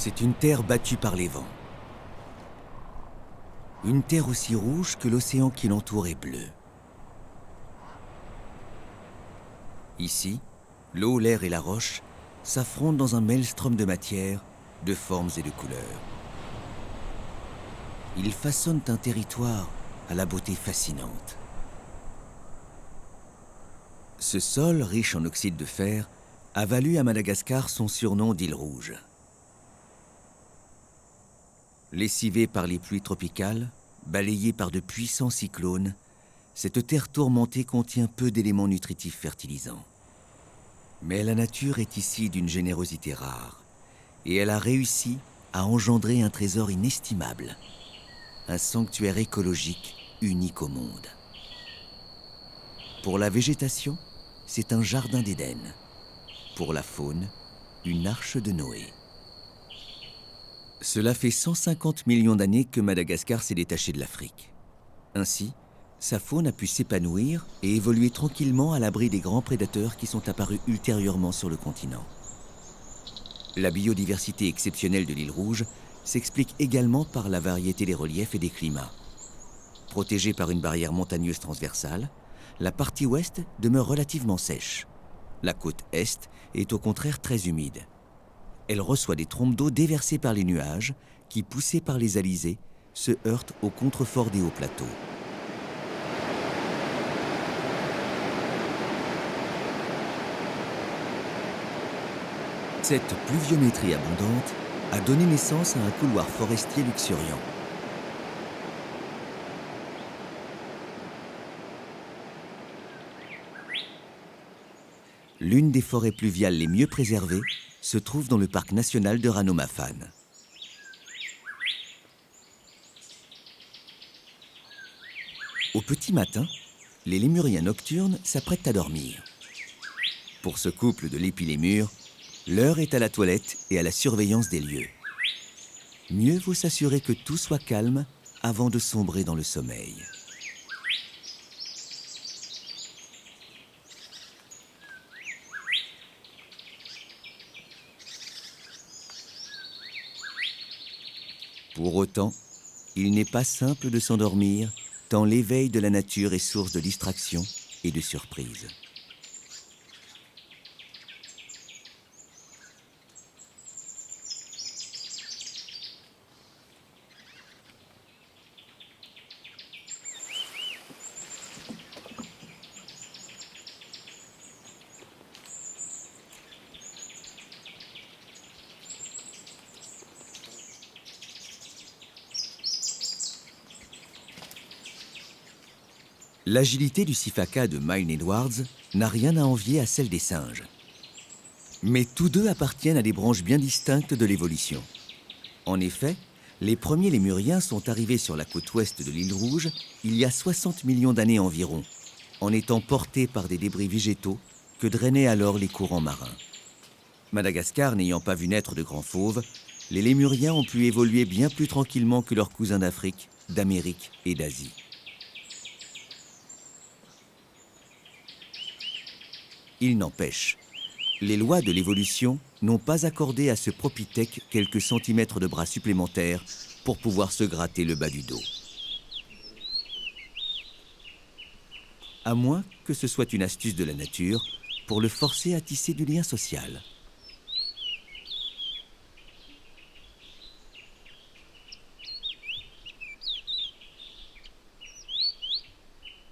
C'est une terre battue par les vents. Une terre aussi rouge que l'océan qui l'entoure est bleu. Ici, l'eau, l'air et la roche s'affrontent dans un maelstrom de matière, de formes et de couleurs. Ils façonnent un territoire à la beauté fascinante. Ce sol, riche en oxyde de fer, a valu à Madagascar son surnom d'île rouge. Lessivée par les pluies tropicales, balayée par de puissants cyclones, cette terre tourmentée contient peu d'éléments nutritifs fertilisants. Mais la nature est ici d'une générosité rare, et elle a réussi à engendrer un trésor inestimable, un sanctuaire écologique unique au monde. Pour la végétation, c'est un jardin d'Éden. Pour la faune, une arche de Noé. Cela fait 150 millions d'années que Madagascar s'est détaché de l'Afrique. Ainsi, sa faune a pu s'épanouir et évoluer tranquillement à l'abri des grands prédateurs qui sont apparus ultérieurement sur le continent. La biodiversité exceptionnelle de l'île Rouge s'explique également par la variété des reliefs et des climats. Protégée par une barrière montagneuse transversale, la partie ouest demeure relativement sèche. La côte est est au contraire très humide. Elle reçoit des trompes d'eau déversées par les nuages qui, poussés par les alizés, se heurtent aux contreforts des hauts plateaux. Cette pluviométrie abondante a donné naissance à un couloir forestier luxuriant. L'une des forêts pluviales les mieux préservées se trouve dans le parc national de Ranomafan. Au petit matin, les lémuriens nocturnes s'apprêtent à dormir. Pour ce couple de lépilémures, l'heure est à la toilette et à la surveillance des lieux. Mieux vaut s'assurer que tout soit calme avant de sombrer dans le sommeil. Pour autant, il n'est pas simple de s'endormir, tant l'éveil de la nature est source de distraction et de surprise. L'agilité du sifaka de Milne Edwards n'a rien à envier à celle des singes. Mais tous deux appartiennent à des branches bien distinctes de l'évolution. En effet, les premiers lémuriens sont arrivés sur la côte ouest de l'île Rouge il y a 60 millions d'années environ, en étant portés par des débris végétaux que drainaient alors les courants marins. Madagascar n'ayant pas vu naître de grands fauves, les lémuriens ont pu évoluer bien plus tranquillement que leurs cousins d'Afrique, d'Amérique et d'Asie. Il n'empêche, les lois de l'évolution n'ont pas accordé à ce propithèque quelques centimètres de bras supplémentaires pour pouvoir se gratter le bas du dos. À moins que ce soit une astuce de la nature pour le forcer à tisser du lien social.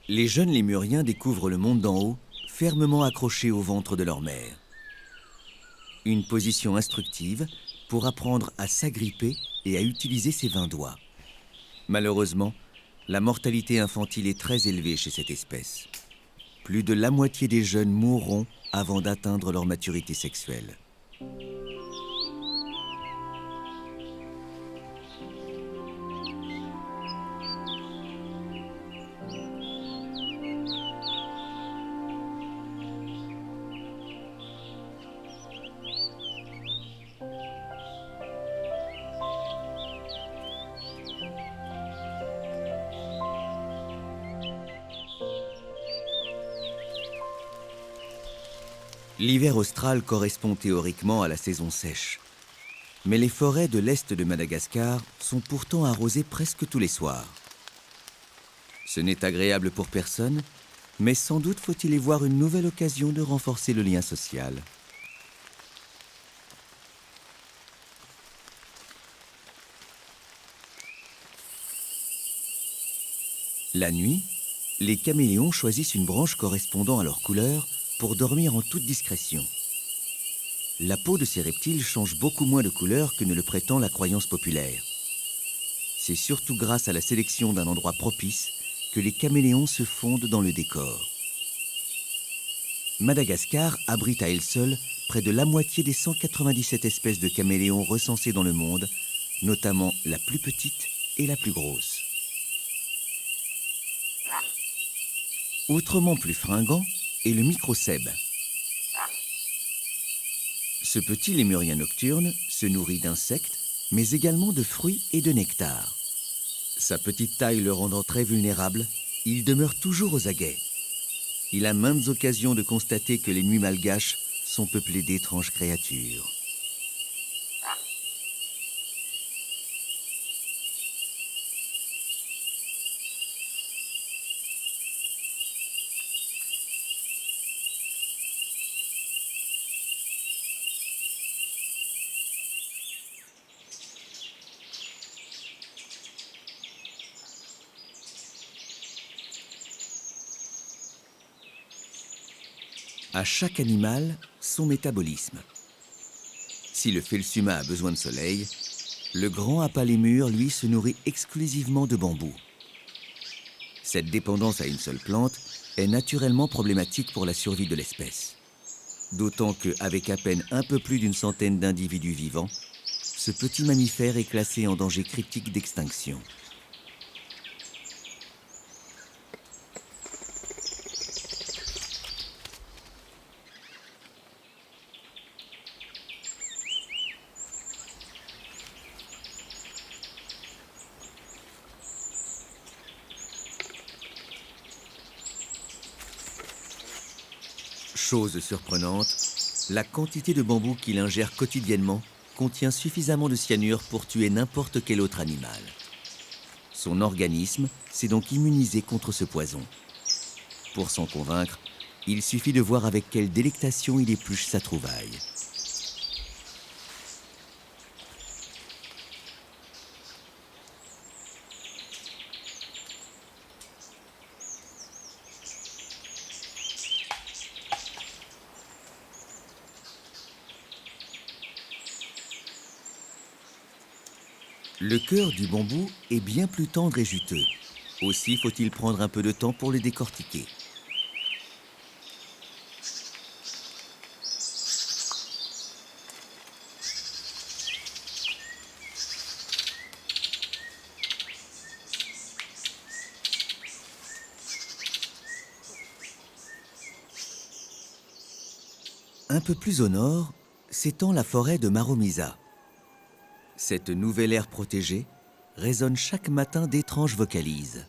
Les jeunes lémuriens découvrent le monde d'en haut, fermement accrochés au ventre de leur mère. Une position instructive pour apprendre à s'agripper et à utiliser ses 20 doigts. Malheureusement, la mortalité infantile est très élevée chez cette espèce. Plus de la moitié des jeunes mourront avant d'atteindre leur maturité sexuelle. L'hiver austral correspond théoriquement à la saison sèche. Mais les forêts de l'est de Madagascar sont pourtant arrosées presque tous les soirs. Ce n'est agréable pour personne, mais sans doute faut-il y voir une nouvelle occasion de renforcer le lien social. La nuit, les caméléons choisissent une branche correspondant à leur couleur pour dormir en toute discrétion. La peau de ces reptiles change beaucoup moins de couleur que ne le prétend la croyance populaire. C'est surtout grâce à la sélection d'un endroit propice que les caméléons se fondent dans le décor. Madagascar abrite à elle seule près de la moitié des 197 espèces de caméléons recensées dans le monde, notamment la plus petite et la plus grosse. Autrement plus fringant est le microcèbe. Ce petit lémurien nocturne se nourrit d'insectes, mais également de fruits et de nectar. Sa petite taille le rendant très vulnérable, il demeure toujours aux aguets. Il a maintes occasions de constater que les nuits malgaches sont peuplées d'étranges créatures. À chaque animal, son métabolisme. Si le Phelsuma a besoin de soleil, le grand apalémur, lui, se nourrit exclusivement de bambou. Cette dépendance à une seule plante est naturellement problématique pour la survie de l'espèce. D'autant qu'avec à peine un peu plus d'une centaine d'individus vivants, ce petit mammifère est classé en danger critique d'extinction. Chose surprenante, la quantité de bambou qu'il ingère quotidiennement contient suffisamment de cyanure pour tuer n'importe quel autre animal. Son organisme s'est donc immunisé contre ce poison. Pour s'en convaincre, il suffit de voir avec quelle délectation il épluche sa trouvaille. Le cœur du bambou est bien plus tendre et juteux. Aussi faut-il prendre un peu de temps pour le décortiquer. Un peu plus au nord s'étend la forêt de Maromisa. Cette nouvelle aire protégée résonne chaque matin d'étranges vocalises.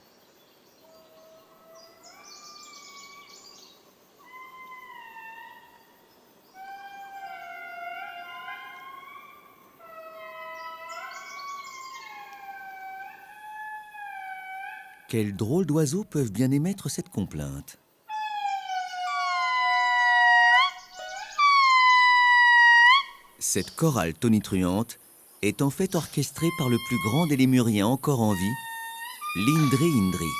Quels drôles d'oiseaux peuvent bien émettre cette complainte? Cette chorale tonitruante est en fait orchestrée par le plus grand des lémuriens encore en vie, l'Indri Indri.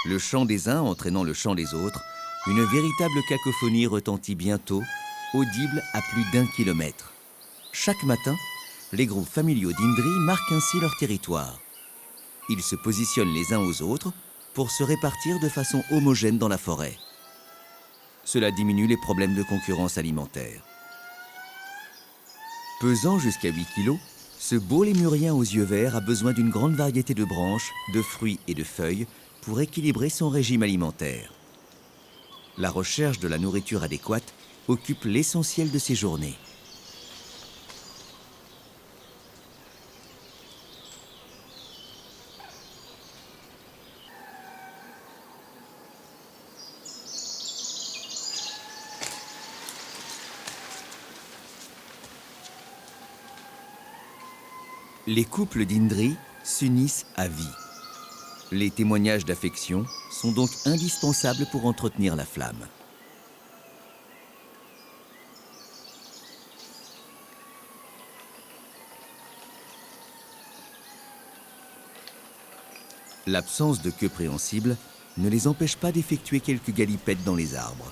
Le chant des uns entraînant le chant des autres, une véritable cacophonie retentit bientôt, audible à plus d'1 kilomètre. Chaque matin, les groupes familiaux d'Indri marquent ainsi leur territoire. Ils se positionnent les uns aux autres pour se répartir de façon homogène dans la forêt. Cela diminue les problèmes de concurrence alimentaire. Pesant jusqu'à 8 kilos, ce beau lémurien aux yeux verts a besoin d'une grande variété de branches, de fruits et de feuilles pour équilibrer son régime alimentaire. La recherche de la nourriture adéquate occupe l'essentiel de ses journées. Les couples d'Indri s'unissent à vie. Les témoignages d'affection sont donc indispensables pour entretenir la flamme. L'absence de queue préhensible ne les empêche pas d'effectuer quelques galipettes dans les arbres.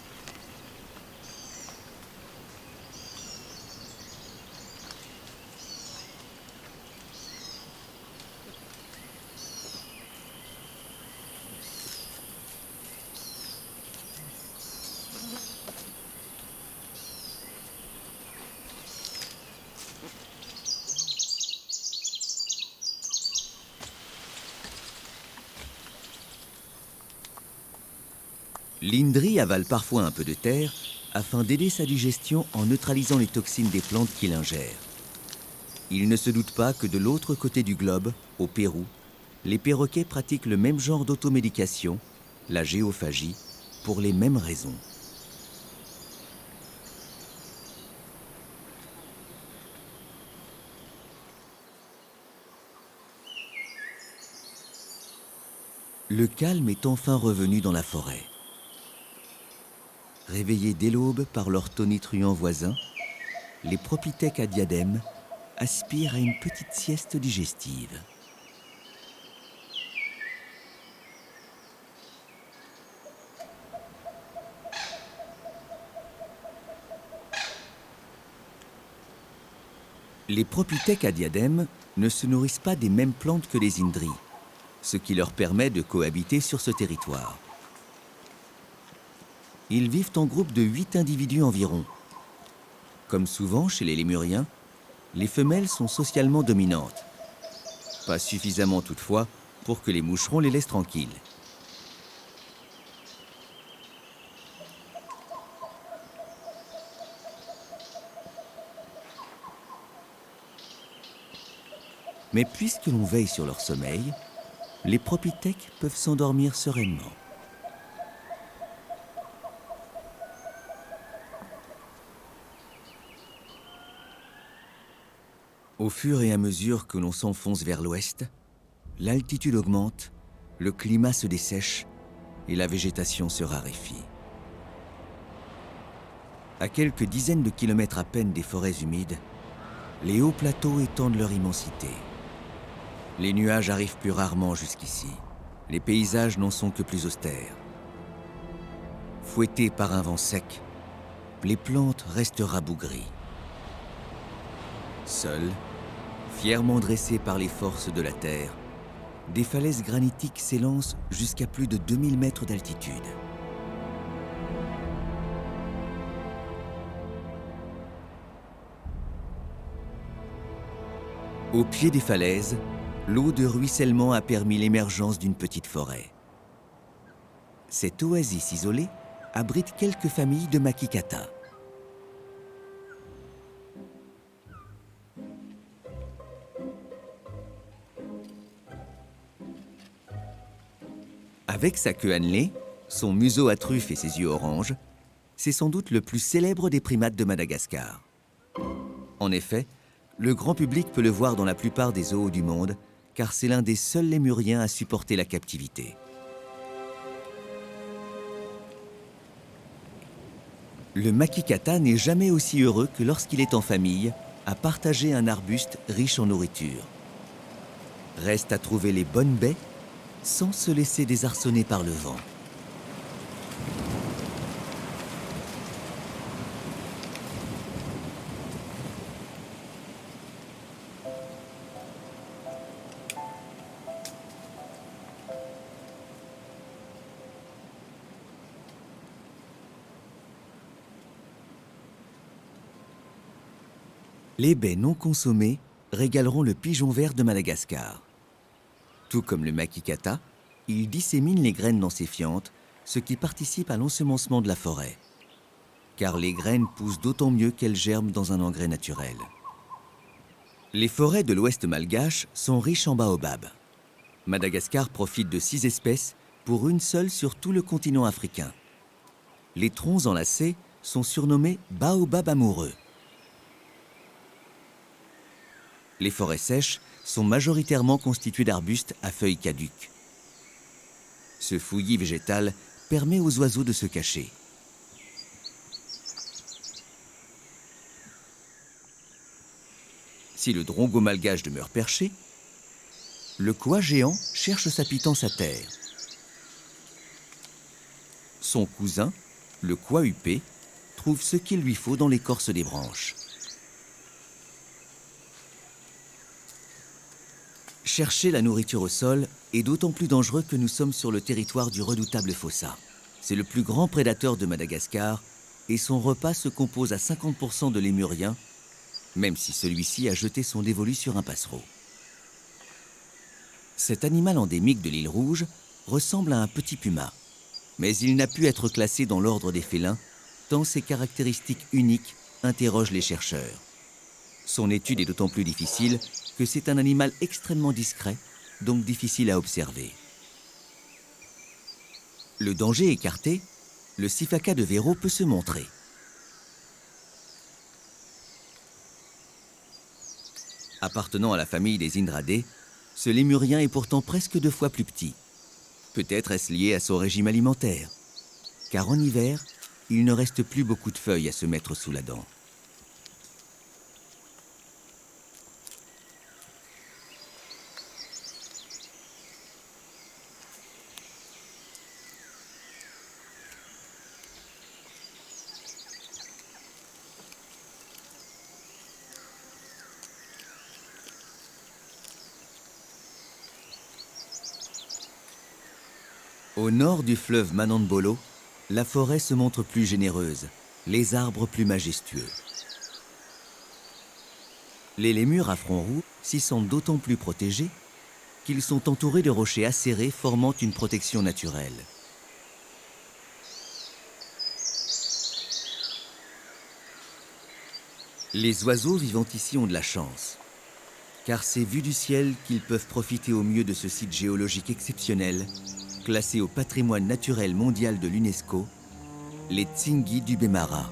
L'Indri avale parfois un peu de terre afin d'aider sa digestion en neutralisant les toxines des plantes qu'il ingère. Il ne se doute pas que de l'autre côté du globe, au Pérou, les perroquets pratiquent le même genre d'automédication, la géophagie, pour les mêmes raisons. Le calme est enfin revenu dans la forêt. Réveillés dès l'aube par leurs tonitruants voisins, les propithèques à diadème aspirent à une petite sieste digestive. Les propithèques à diadème ne se nourrissent pas des mêmes plantes que les Indris, ce qui leur permet de cohabiter sur ce territoire. Ils vivent en groupe de 8 individus environ. Comme souvent chez les lémuriens, les femelles sont socialement dominantes. Pas suffisamment toutefois pour que les moucherons les laissent tranquilles. Mais puisque l'on veille sur leur sommeil, les propithèques peuvent s'endormir sereinement. Au fur et à mesure que l'on s'enfonce vers l'ouest, l'altitude augmente, le climat se dessèche et la végétation se raréfie. À quelques dizaines de kilomètres à peine des forêts humides, les hauts plateaux étendent leur immensité. Les nuages arrivent plus rarement jusqu'ici. Les paysages n'en sont que plus austères. Fouettés par un vent sec, les plantes restent rabougries. Seules, fièrement dressées par les forces de la terre, des falaises granitiques s'élancent jusqu'à plus de 2000 mètres d'altitude. Au pied des falaises, l'eau de ruissellement a permis l'émergence d'une petite forêt. Cette oasis isolée abrite quelques familles de makikata. Avec sa queue annelée, son museau à truffe et ses yeux orange, c'est sans doute le plus célèbre des primates de Madagascar. En effet, le grand public peut le voir dans la plupart des zoos du monde, car c'est l'un des seuls lémuriens à supporter la captivité. Le makikata n'est jamais aussi heureux que lorsqu'il est en famille, à partager un arbuste riche en nourriture. Reste à trouver les bonnes baies sans se laisser désarçonner par le vent. Les baies non consommées régaleront le pigeon vert de Madagascar. Tout comme le makikata, il dissémine les graines dans ses fientes, ce qui participe à l'ensemencement de la forêt. Car les graines poussent d'autant mieux qu'elles germent dans un engrais naturel. Les forêts de l'ouest malgache sont riches en baobabs. Madagascar profite de 6 espèces pour une seule sur tout le continent africain. Les troncs enlacés sont surnommés baobabs amoureux. Les forêts sèches sont majoritairement constitués d'arbustes à feuilles caduques. Ce fouillis végétal permet aux oiseaux de se cacher. Si le drongo malgache demeure perché, le koa géant cherche sa pitance à terre. Son cousin, le koa huppé, trouve ce qu'il lui faut dans l'écorce des branches. Chercher la nourriture au sol est d'autant plus dangereux que nous sommes sur le territoire du redoutable fossa. C'est le plus grand prédateur de Madagascar et son repas se compose à 50% de lémurien, même si celui-ci a jeté son dévolu sur un passereau. Cet animal endémique de l'île Rouge ressemble à un petit puma, mais il n'a pu être classé dans l'ordre des félins, tant ses caractéristiques uniques interrogent les chercheurs. Son étude est d'autant plus difficile que c'est un animal extrêmement discret, donc difficile à observer. Le danger écarté, le sifaka de Véro peut se montrer. Appartenant à la famille des Indradés, ce lémurien est pourtant presque 2 fois plus petit. Peut-être est-ce lié à son régime alimentaire, car en hiver, il ne reste plus beaucoup de feuilles à se mettre sous la dent. Au nord du fleuve Manambolo, la forêt se montre plus généreuse, les arbres plus majestueux. Les lémurs à front roux s'y sentent d'autant plus protégés qu'ils sont entourés de rochers acérés formant une protection naturelle. Les oiseaux vivant ici ont de la chance, car c'est vu du ciel qu'ils peuvent profiter au mieux de ce site géologique exceptionnel, classé au patrimoine naturel mondial de l'UNESCO, les Tsingy du Bemara.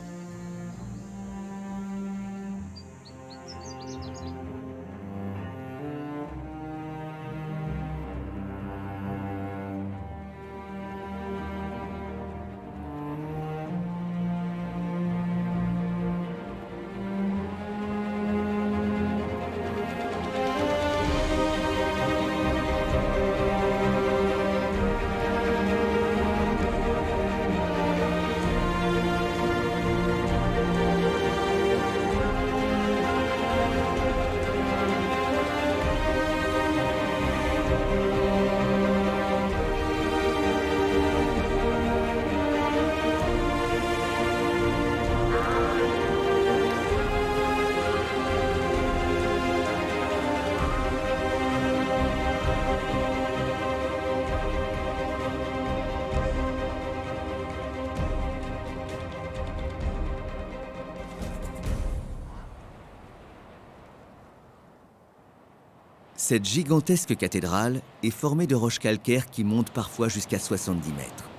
Cette gigantesque cathédrale est formée de roches calcaires qui montent parfois jusqu'à 70 mètres.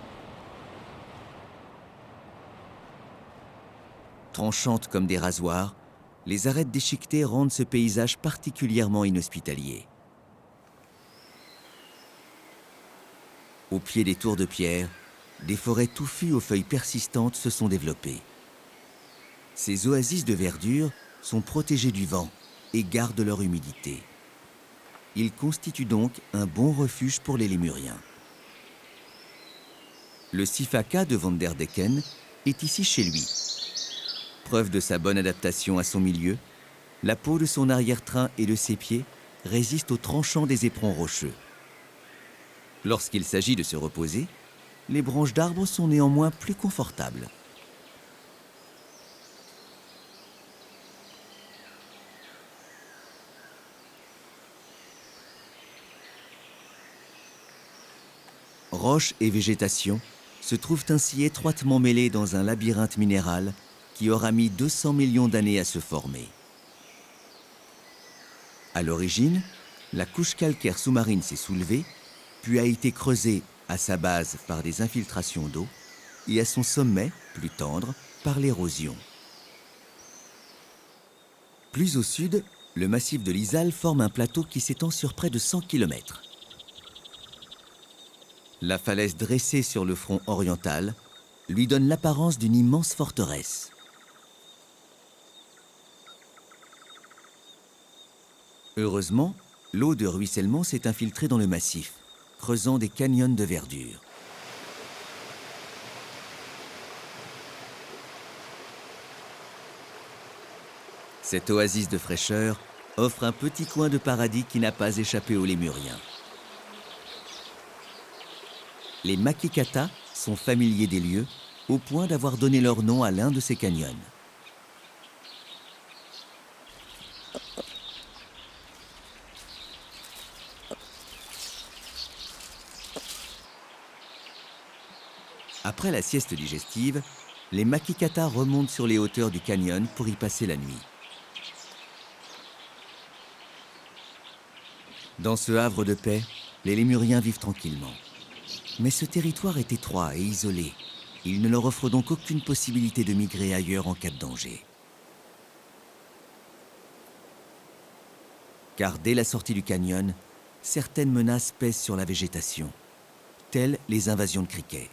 Tranchantes comme des rasoirs, les arêtes déchiquetées rendent ce paysage particulièrement inhospitalier. Au pied des tours de pierre, des forêts touffues aux feuilles persistantes se sont développées. Ces oasis de verdure sont protégées du vent et gardent leur humidité. Ils constituent donc un bon refuge pour les lémuriens. Le sifaka de Van der Decken est ici chez lui. Preuve de sa bonne adaptation à son milieu, la peau de son arrière-train et de ses pieds résiste aux tranchants des éperons rocheux. Lorsqu'il s'agit de se reposer, les branches d'arbres sont néanmoins plus confortables. Roches et végétation se trouvent ainsi étroitement mêlées dans un labyrinthe minéral qui aura mis 200 millions d'années à se former. À l'origine, la couche calcaire sous-marine s'est soulevée, puis a été creusée à sa base par des infiltrations d'eau et à son sommet, plus tendre, par l'érosion. Plus au sud, Le massif de l'Isle forme un plateau qui s'étend sur près de 100 km. La falaise dressée sur le front oriental lui donne l'apparence d'une immense forteresse. Heureusement, l'eau de ruissellement s'est infiltrée dans le massif, creusant des canyons de verdure. Cette oasis de fraîcheur offre un petit coin de paradis qui n'a pas échappé aux Lémuriens. Les Makikata sont familiers des lieux, au point d'avoir donné leur nom à l'un de ces canyons. Après la sieste digestive, les Makikata remontent sur les hauteurs du canyon pour y passer la nuit. Dans ce havre de paix, les Lémuriens vivent tranquillement. Mais ce territoire est étroit et isolé. Il ne leur offre donc aucune possibilité de migrer ailleurs en cas de danger. Car dès la sortie du canyon, certaines menaces pèsent sur la végétation, telles les invasions de criquets.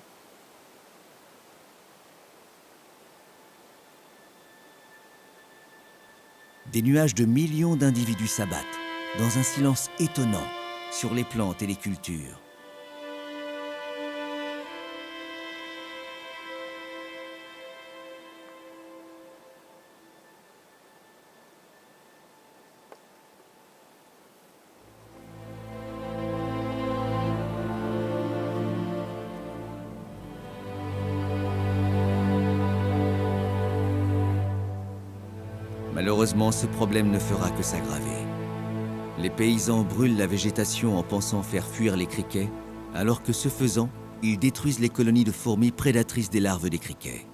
Des nuages de millions d'individus s'abattent, dans un silence étonnant, sur les plantes et les cultures. Malheureusement, ce problème ne fera que s'aggraver. Les paysans brûlent la végétation en pensant faire fuir les criquets, alors que ce faisant, ils détruisent les colonies de fourmis prédatrices des larves des criquets.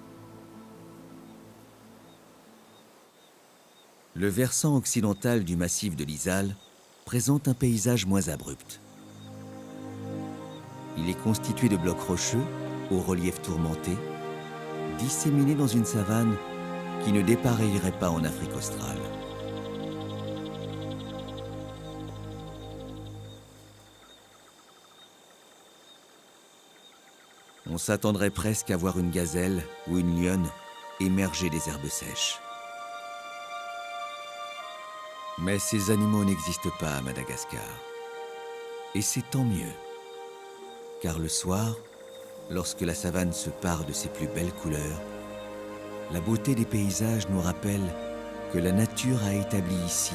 Le versant occidental du massif de l'Isle présente un paysage moins abrupt. Il est constitué de blocs rocheux, au relief tourmenté, disséminés dans une savane qui ne dépareillerait pas en Afrique australe. On s'attendrait presque à voir une gazelle ou une lionne émerger des herbes sèches. Mais ces animaux n'existent pas à Madagascar. Et c'est tant mieux. Car le soir, lorsque la savane se pare de ses plus belles couleurs, la beauté des paysages nous rappelle que la nature a établi ici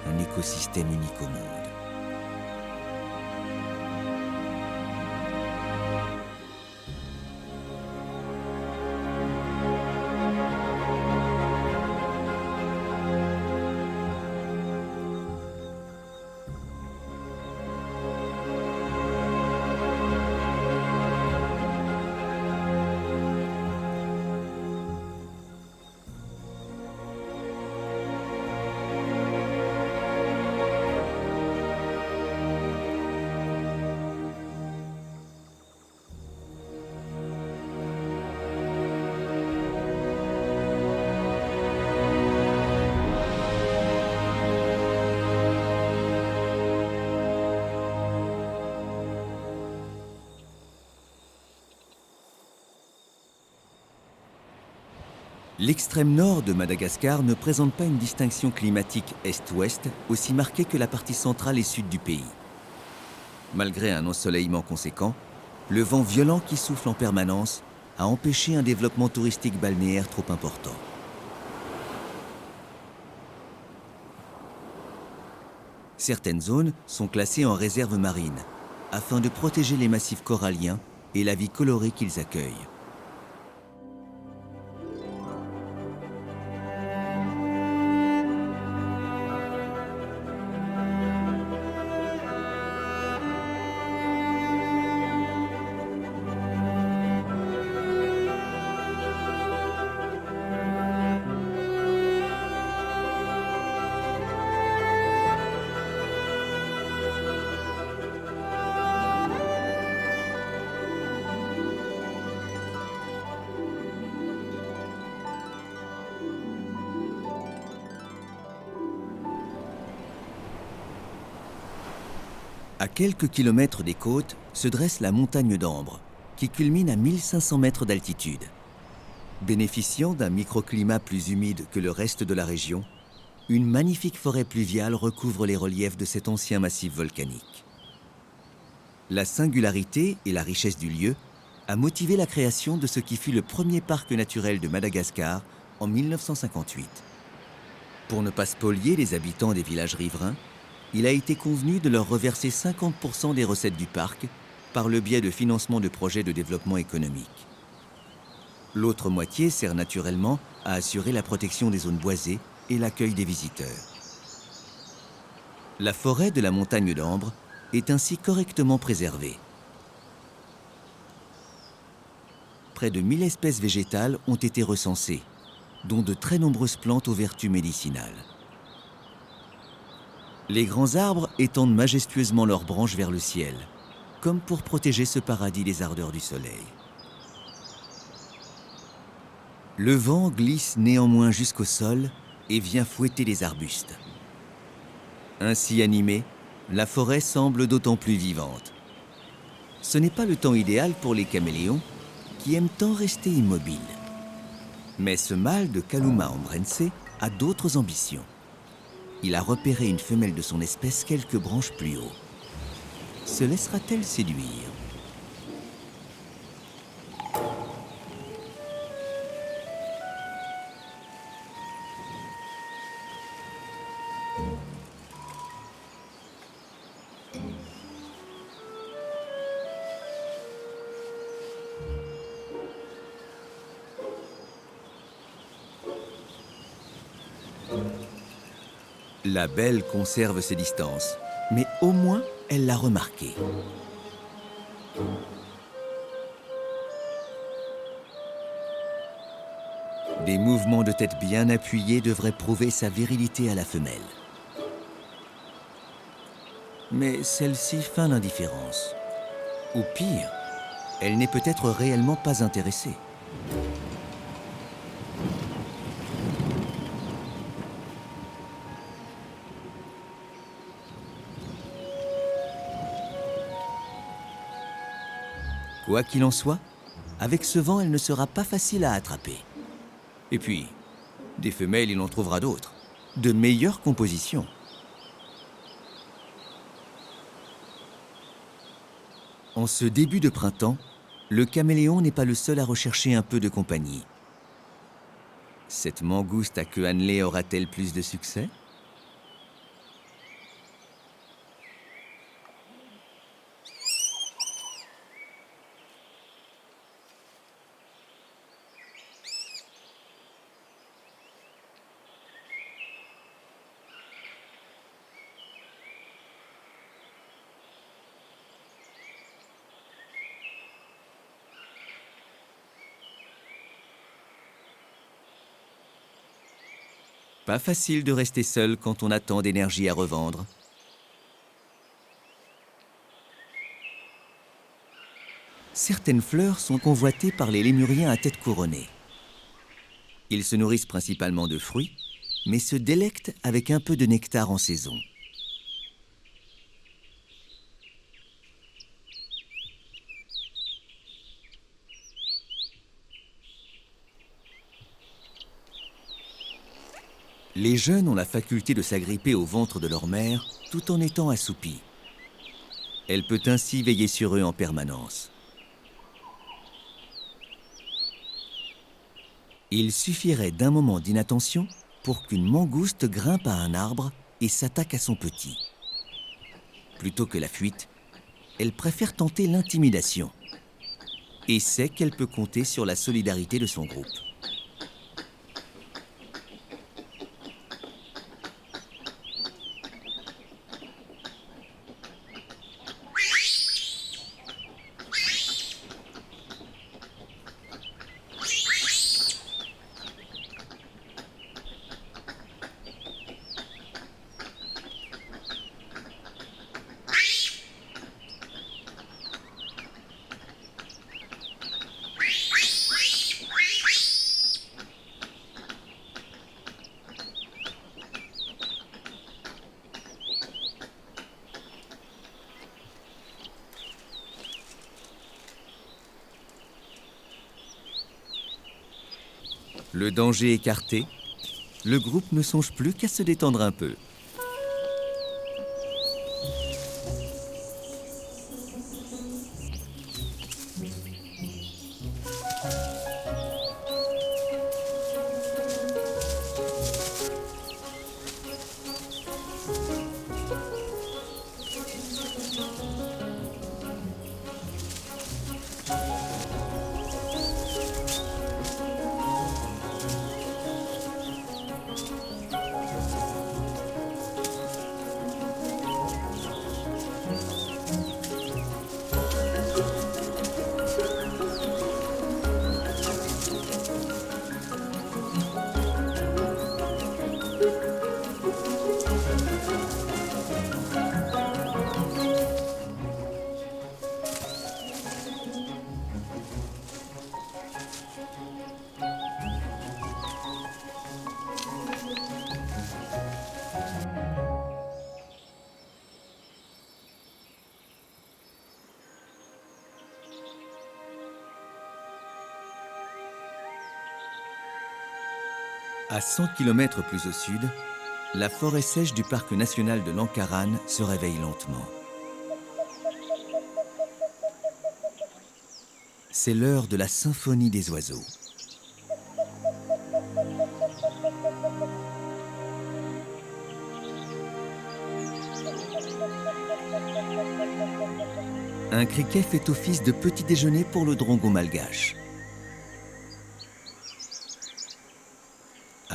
un écosystème unique au monde. L'extrême nord de Madagascar ne présente pas une distinction climatique est-ouest aussi marquée que la partie centrale et sud du pays. Malgré un ensoleillement conséquent, le vent violent qui souffle en permanence a empêché un développement touristique balnéaire trop important. Certaines zones sont classées en réserve marine afin de protéger les massifs coralliens et la vie colorée qu'ils accueillent. À quelques kilomètres des côtes se dresse la montagne d'Ambre, qui culmine à 1500 mètres d'altitude. Bénéficiant d'un microclimat plus humide que le reste de la région, une magnifique forêt pluviale recouvre les reliefs de cet ancien massif volcanique. La singularité et la richesse du lieu a motivé la création de ce qui fut le premier parc naturel de Madagascar en 1958. Pour ne pas spolier les habitants des villages riverains, il a été convenu de leur reverser 50% des recettes du parc par le biais de financement de projets de développement économique. L'autre moitié sert naturellement à assurer la protection des zones boisées et l'accueil des visiteurs. La forêt de la montagne d'Ambre est ainsi correctement préservée. Près de 1000 espèces végétales ont été recensées, dont de très nombreuses plantes aux vertus médicinales. Les grands arbres étendent majestueusement leurs branches vers le ciel, comme pour protéger ce paradis des ardeurs du soleil. Le vent glisse néanmoins jusqu'au sol et vient fouetter les arbustes. Ainsi animée, la forêt semble d'autant plus vivante. Ce n'est pas le temps idéal pour les caméléons, qui aiment tant rester immobiles. Mais ce mâle de Kaluma ambrense a d'autres ambitions. Il a repéré une femelle de son espèce quelques branches plus haut. Se laissera-t-elle séduire ? La belle conserve ses distances, mais au moins elle l'a remarqué. Des mouvements de tête bien appuyés devraient prouver sa virilité à la femelle. Mais celle-ci feint l'indifférence. Ou pire, elle n'est peut-être réellement pas intéressée. Quoi qu'il en soit, avec ce vent, elle ne sera pas facile à attraper. Et puis, des femelles, il en trouvera d'autres, de meilleures compositions. En ce début de printemps, le caméléon n'est pas le seul à rechercher un peu de compagnie. Cette mangouste à queue annelée aura-t-elle plus de succès ? Pas facile de rester seul quand on a tant d'énergie à revendre. Certaines fleurs sont convoitées par les lémuriens à tête couronnée. Ils se nourrissent principalement de fruits, mais se délectent avec un peu de nectar en saison. Les jeunes ont la faculté de s'agripper au ventre de leur mère tout en étant assoupis. Elle peut ainsi veiller sur eux en permanence. Il suffirait d'un moment d'inattention pour qu'une mangouste grimpe à un arbre et s'attaque à son petit. Plutôt que la fuite, elle préfère tenter l'intimidation et sait qu'elle peut compter sur la solidarité de son groupe. Le danger écarté, le groupe ne songe plus qu'à se détendre un peu. À 100 km plus au sud, la forêt sèche du parc national de Lankaran se réveille lentement. C'est l'heure de la symphonie des oiseaux. Un criquet fait office de petit déjeuner pour le drongo malgache.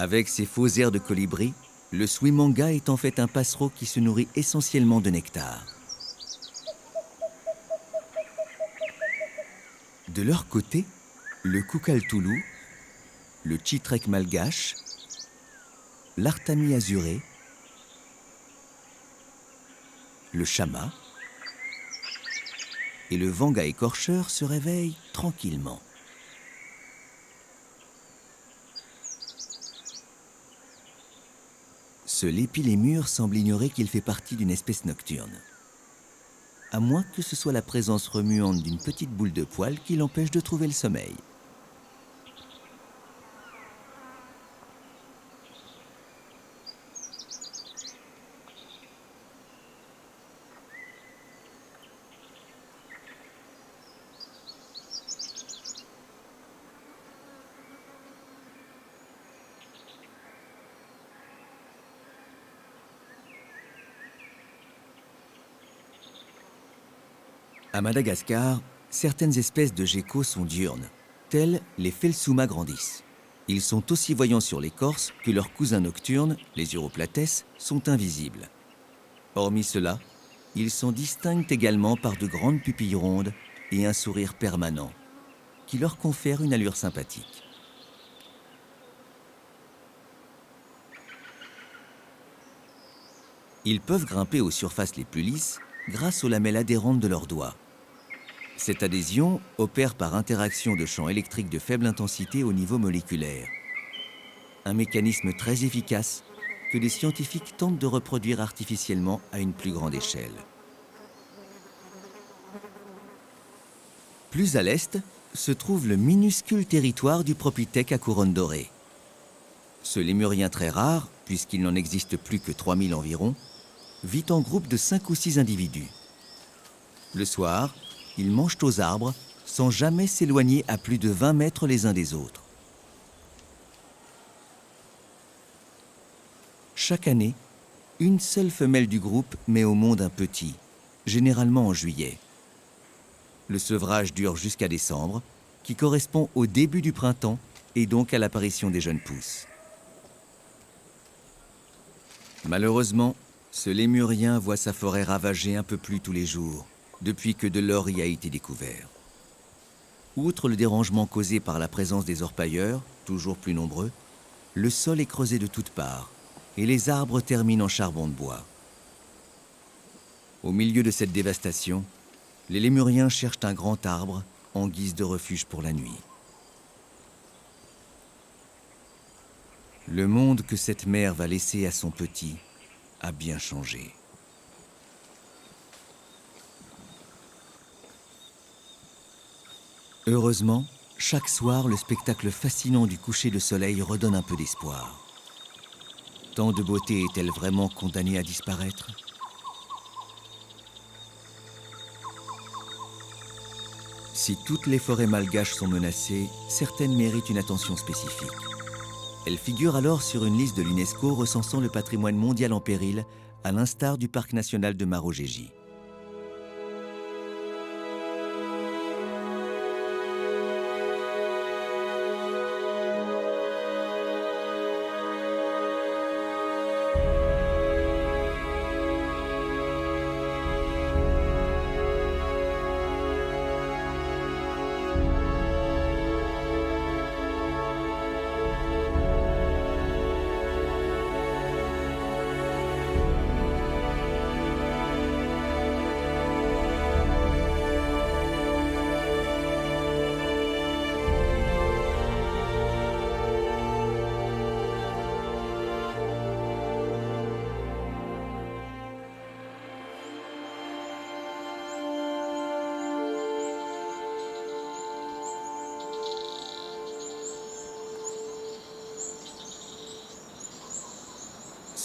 Avec ses faux airs de colibri, le swimanga est en fait un passereau qui se nourrit essentiellement de nectar. De leur côté, le koukaltoulou, le chitrek malgache, l'artami azuré, le chama et le vanga écorcheur se réveillent tranquillement. Ce lépilémur semble ignorer qu'il fait partie d'une espèce nocturne. À moins que ce soit la présence remuante d'une petite boule de poils qui l'empêche de trouver le sommeil. À Madagascar, certaines espèces de geckos sont diurnes, tels les Phelsuma grandis. Ils sont aussi voyants sur l'écorce que leurs cousins nocturnes, les uroplates, sont invisibles. Hormis cela, ils s'en distinguent également par de grandes pupilles rondes et un sourire permanent, qui leur confère une allure sympathique. Ils peuvent grimper aux surfaces les plus lisses grâce aux lamelles adhérentes de leurs doigts. Cette adhésion opère par interaction de champs électriques de faible intensité au niveau moléculaire. Un mécanisme très efficace que les scientifiques tentent de reproduire artificiellement à une plus grande échelle. Plus à l'est se trouve le minuscule territoire du Propithèque à couronne dorée. Ce lémurien très rare, puisqu'il n'en existe plus que 3000 environ, vit en groupe de 5 ou 6 individus. Le soir, ils mangent aux arbres sans jamais s'éloigner à plus de 20 mètres les uns des autres. Chaque année, une seule femelle du groupe met au monde un petit, généralement en juillet. Le sevrage dure jusqu'à décembre, qui correspond au début du printemps et donc à l'apparition des jeunes pousses. Malheureusement, ce lémurien voit sa forêt ravagée un peu plus tous les jours, depuis que de l'or y a été découvert. Outre le dérangement causé par la présence des orpailleurs, toujours plus nombreux, le sol est creusé de toutes parts et les arbres terminent en charbon de bois. Au milieu de cette dévastation, les lémuriens cherchent un grand arbre en guise de refuge pour la nuit. Le monde que cette mère va laisser à son petit a bien changé. Heureusement, Chaque soir, le spectacle fascinant du coucher de soleil redonne un peu d'espoir. Tant de beauté est-elle vraiment condamnée à disparaître? Si toutes les forêts malgaches sont menacées, certaines méritent une attention spécifique. Elles figurent alors sur une liste de l'UNESCO recensant le patrimoine mondial en péril, à l'instar du parc national de Marojejy.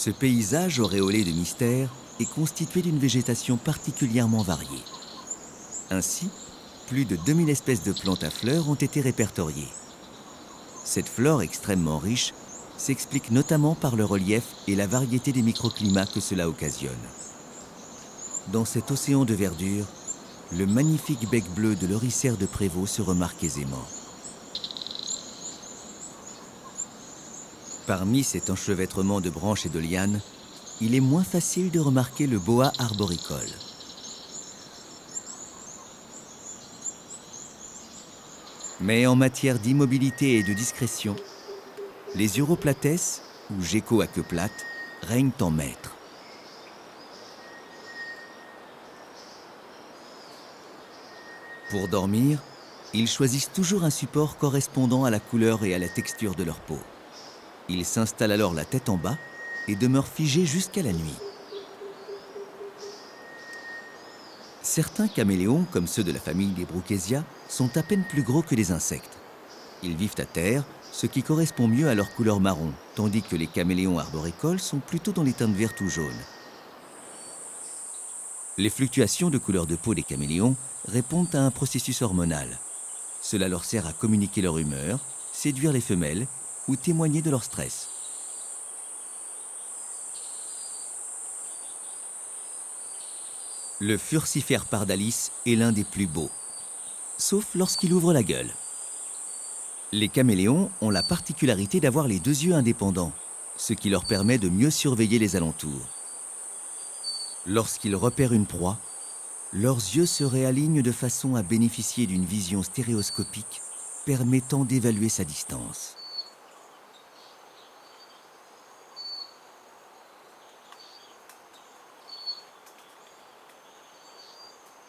Ce paysage auréolé de mystère est constitué d'une végétation particulièrement variée. Ainsi, plus de 2000 espèces de plantes à fleurs ont été répertoriées. Cette flore extrêmement riche s'explique notamment par le relief et la variété des microclimats que cela occasionne. Dans cet océan de verdure, le magnifique bec bleu de l'oricère de Prévost se remarque aisément. Parmi cet enchevêtrement de branches et de lianes, il est moins facile de remarquer le boa arboricole. Mais en matière d'immobilité et de discrétion, les Uroplates, ou geckos à queue plate, règnent en maître. Pour dormir, ils choisissent toujours un support correspondant à la couleur et à la texture de leur peau. Ils s'installent alors la tête en bas et demeurent figés jusqu'à la nuit. Certains caméléons, comme ceux de la famille des Brookesia, sont à peine plus gros que les insectes. Ils vivent à terre, ce qui correspond mieux à leur couleur marron, tandis que les caméléons arboricoles sont plutôt dans les teintes vertes ou jaunes. Les fluctuations de couleur de peau des caméléons répondent à un processus hormonal. Cela leur sert à communiquer leur humeur, séduire les femelles ou témoigner de leur stress. Le Furcifère pardalis est l'un des plus beaux, sauf lorsqu'il ouvre la gueule. Les caméléons ont la particularité d'avoir les deux yeux indépendants, ce qui leur permet de mieux surveiller les alentours. Lorsqu'ils repèrent une proie, leurs yeux se réalignent de façon à bénéficier d'une vision stéréoscopique permettant d'évaluer sa distance.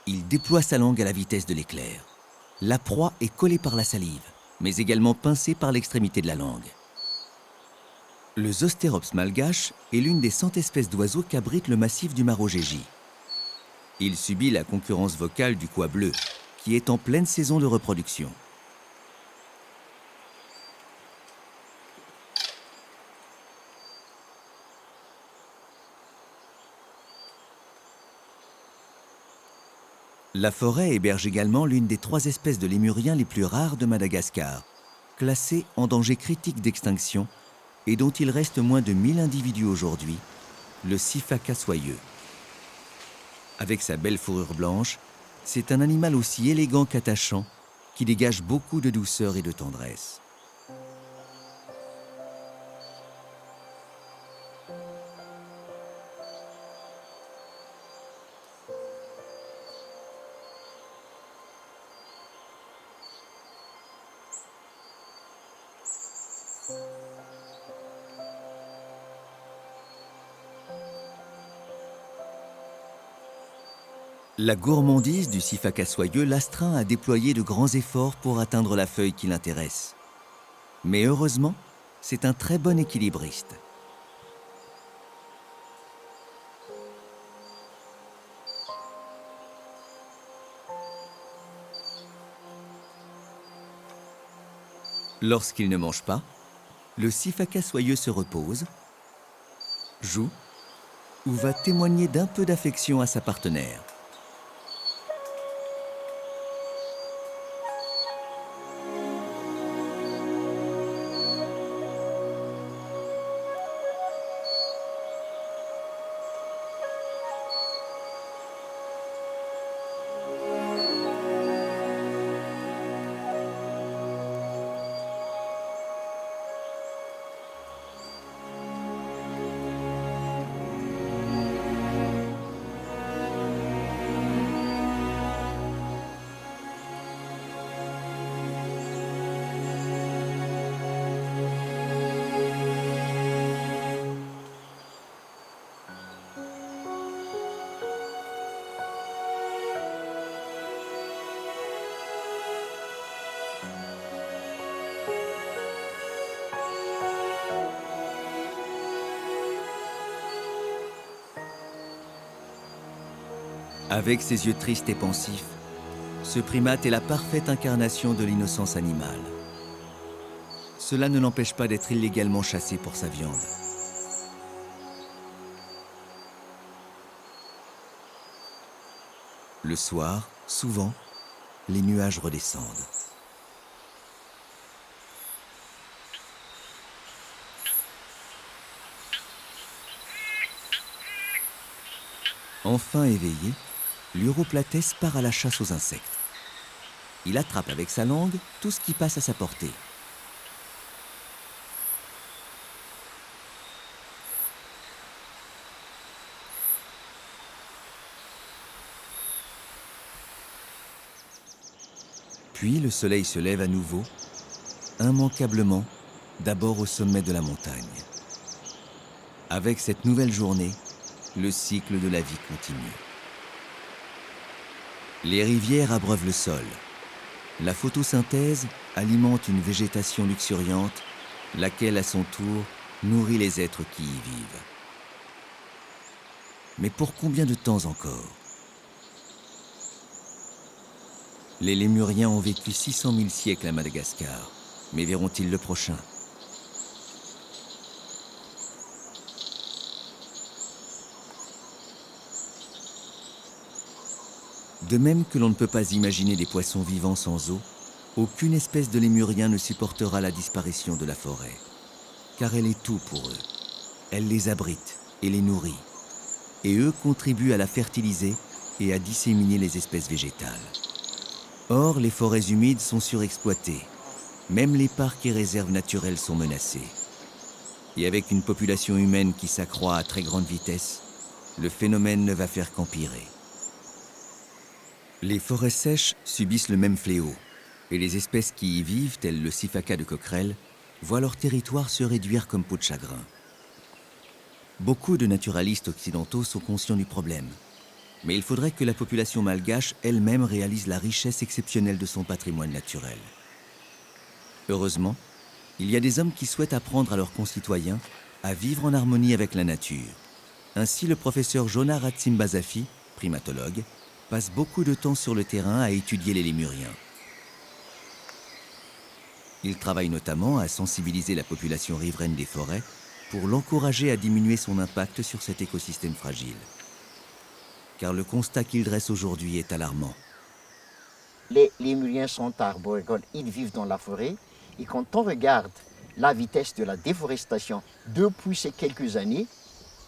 Il déploie sa langue à la vitesse de l'éclair. La proie est collée par la salive, mais également pincée par l'extrémité de la langue. Le Zostérops malgache est l'une des 100 espèces d'oiseaux qu'abrite le massif du Marojejy. Il subit la concurrence vocale du coie bleu, qui est en pleine saison de reproduction. La forêt héberge également l'une des 3 espèces de lémuriens les plus rares de Madagascar, classées en danger critique d'extinction et dont il reste moins de 1000 individus aujourd'hui, le Sifaka soyeux. Avec sa belle fourrure blanche, c'est un animal aussi élégant qu'attachant qui dégage beaucoup de douceur et de tendresse. La gourmandise du Sifaka soyeux l'astreint à déployer de grands efforts pour atteindre la feuille qui l'intéresse. Mais heureusement, c'est un très bon équilibriste. Lorsqu'il ne mange pas, le sifaka soyeux se repose, joue ou va témoigner d'un peu d'affection à sa partenaire. Avec ses yeux tristes et pensifs, ce primate est la parfaite incarnation de l'innocence animale. Cela ne l'empêche pas d'être illégalement chassé pour sa viande. Le soir, souvent, les nuages redescendent. Enfin éveillé, l'Uroplatès part à la chasse aux insectes. Il attrape avec sa langue tout ce qui passe à sa portée. Puis le soleil se lève à nouveau, immanquablement, d'abord au sommet de la montagne. Avec cette nouvelle journée, le cycle de la vie continue. Les rivières abreuvent le sol. La photosynthèse alimente une végétation luxuriante, laquelle à son tour nourrit les êtres qui y vivent. Mais pour combien de temps encore? Les Lémuriens ont vécu 600 000 siècles à Madagascar, mais verront-ils le prochain? De même que l'on ne peut pas imaginer des poissons vivants sans eau, aucune espèce de lémurien ne supportera la disparition de la forêt. Car elle est tout pour eux. Elle les abrite et les nourrit. Et eux contribuent à la fertiliser et à disséminer les espèces végétales. Or, les forêts humides sont surexploitées. Même les parcs et réserves naturelles sont menacés. Et avec une population humaine qui s'accroît à très grande vitesse, le phénomène ne va faire qu'empirer. Les forêts sèches subissent le même fléau, et les espèces qui y vivent, telles le sifaka de Coquerel, voient leur territoire se réduire comme peau de chagrin. Beaucoup de naturalistes occidentaux sont conscients du problème, mais il faudrait que la population malgache elle-même réalise la richesse exceptionnelle de son patrimoine naturel. Heureusement, il y a des hommes qui souhaitent apprendre à leurs concitoyens à vivre en harmonie avec la nature. Ainsi, le professeur Jonah Ratsimbazafi, primatologue, passe beaucoup de temps sur le terrain à étudier les lémuriens. Il travaille notamment à sensibiliser la population riveraine des forêts pour l'encourager à diminuer son impact sur cet écosystème fragile. Car le constat qu'il dresse aujourd'hui est alarmant. Les lémuriens sont arboricoles, ils vivent dans la forêt. Et quand on regarde la vitesse de la déforestation depuis ces quelques années,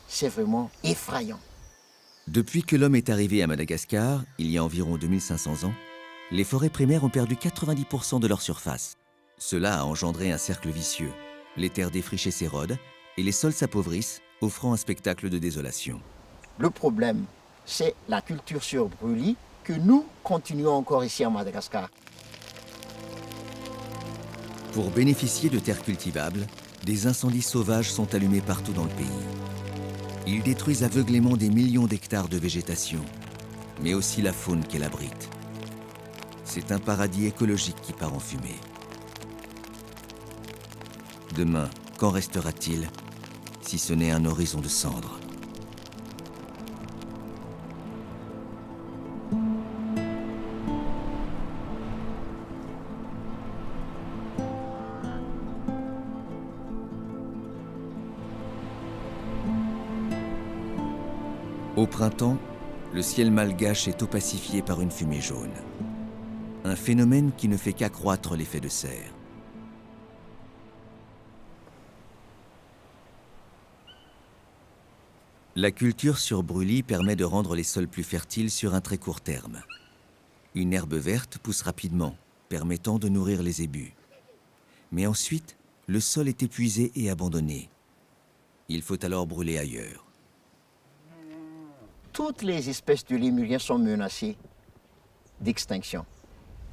c'est vraiment effrayant. Depuis que l'homme est arrivé à Madagascar, il y a environ 2500 ans, les forêts primaires ont perdu 90% de leur surface. Cela a engendré un cercle vicieux. Les terres défrichées s'érodent et les sols s'appauvrissent, offrant un spectacle de désolation. Le problème, c'est la culture sur brûlis que nous continuons encore ici à Madagascar. Pour bénéficier de terres cultivables, des incendies sauvages sont allumés partout dans le pays. Ils détruisent aveuglément des millions d'hectares de végétation, mais aussi la faune qu'elle abrite. C'est un paradis écologique qui part en fumée. Demain, qu'en restera-t-il, si ce n'est un horizon de cendres ? Au printemps, le ciel malgache est opacifié par une fumée jaune. Un phénomène qui ne fait qu'accroître l'effet de serre. La culture sur brûlis permet de rendre les sols plus fertiles sur un très court terme. Une herbe verte pousse rapidement, permettant de nourrir les ébus. Mais ensuite, le sol est épuisé et abandonné. Il faut alors brûler ailleurs. Toutes les espèces de lémuriens sont menacées d'extinction.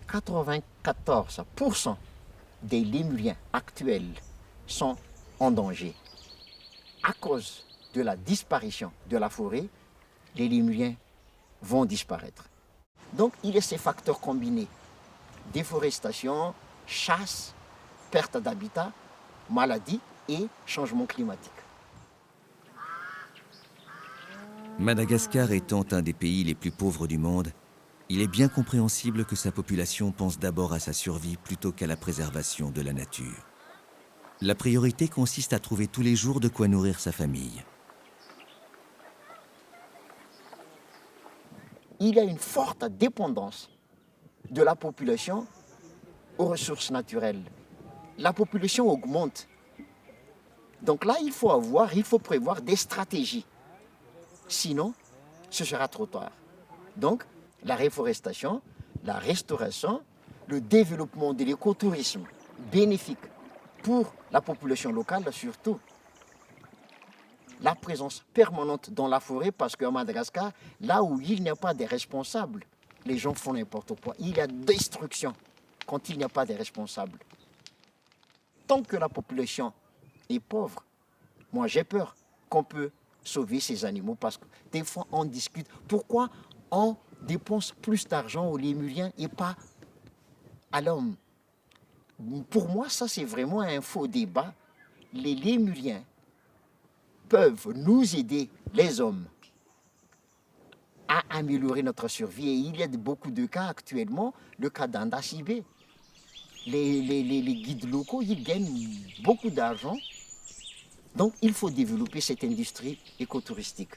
94% des lémuriens actuels sont en danger. À cause de la disparition de la forêt, les lémuriens vont disparaître. Donc il y a ces facteurs combinés. Déforestation, chasse, perte d'habitat, maladie et changement climatique. Madagascar étant un des pays les plus pauvres du monde, il est bien compréhensible que sa population pense d'abord à sa survie plutôt qu'à la préservation de la nature. La priorité consiste à trouver tous les jours de quoi nourrir sa famille. Il y a une forte dépendance de la population aux ressources naturelles. La population augmente. Donc là, il faut prévoir des stratégies. Sinon, ce sera trop tard. Donc, la réforestation, la restauration, le développement de l'écotourisme bénéfique pour la population locale surtout. La présence permanente dans la forêt, parce qu'à Madagascar, là où il n'y a pas de responsables, les gens font n'importe quoi. Il y a destruction quand il n'y a pas de responsables. Tant que la population est pauvre, moi j'ai peur qu'on peut sauver ces animaux, parce que des fois on discute pourquoi on dépense plus d'argent aux lémuriens et pas à l'homme. Pour moi, ça c'est vraiment un faux débat. Les lémuriens peuvent nous aider, les hommes, à améliorer notre survie. Et il y a beaucoup de cas actuellement, le cas d'Andacibé. Les guides locaux, ils gagnent beaucoup d'argent. Donc il faut développer cette industrie écotouristique.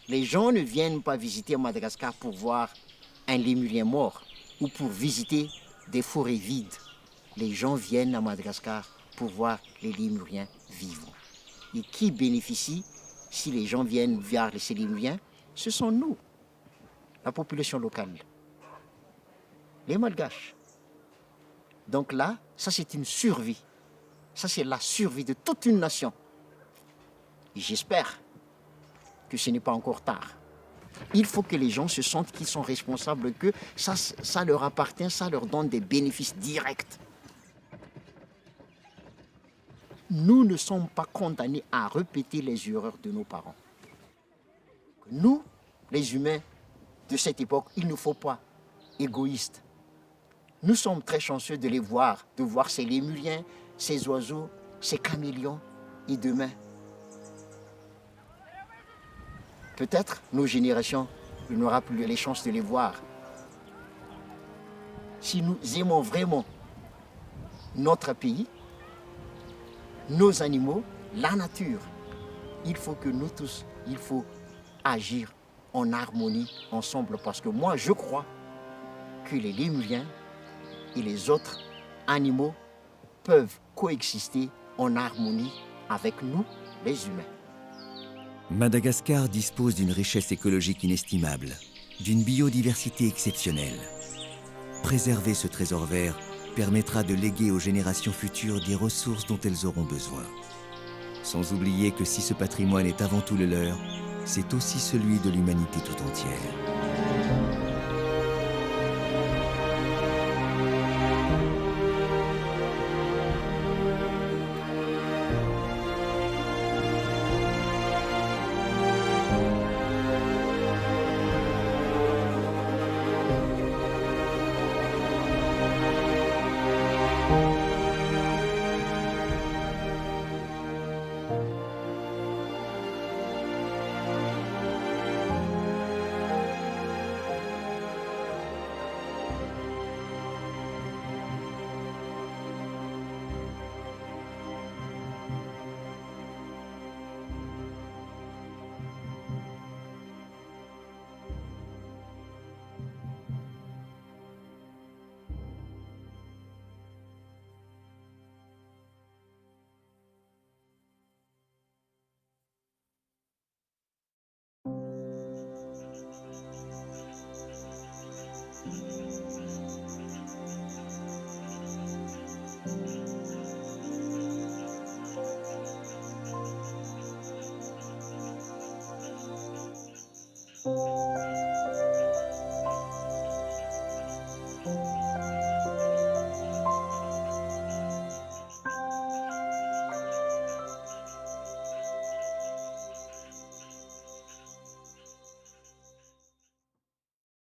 Les gens ne viennent pas visiter Madagascar pour voir un lémurien mort ou pour visiter des forêts vides. Les gens viennent à Madagascar pour voir les lémuriens vivants. Et qui bénéficie si les gens viennent voir ces lémuriens? Ce sont nous, la population locale, les Malgaches. Donc là, ça c'est une survie. Ça c'est la survie de toute une nation. Et j'espère que ce n'est pas encore tard. Il faut que les gens se sentent qu'ils sont responsables, que ça leur appartient, ça leur donne des bénéfices directs. Nous ne sommes pas condamnés à répéter les erreurs de nos parents. Nous, les humains de cette époque, il ne faut pas égoïstes. Nous sommes très chanceux de voir ces lémuriens, ces oiseaux, ces caméléons, et demain, peut-être nos générations, il n'aura plus les chances de les voir. Si nous aimons vraiment notre pays, nos animaux, la nature, il faut que nous tous, il faut agir en harmonie ensemble, parce que moi je crois que les lémuriens et les autres animaux peuvent coexister en harmonie avec nous, les humains. Madagascar dispose d'une richesse écologique inestimable, d'une biodiversité exceptionnelle. Préserver ce trésor vert permettra de léguer aux générations futures des ressources dont elles auront besoin. Sans oublier que si ce patrimoine est avant tout le leur, c'est aussi celui de l'humanité tout entière.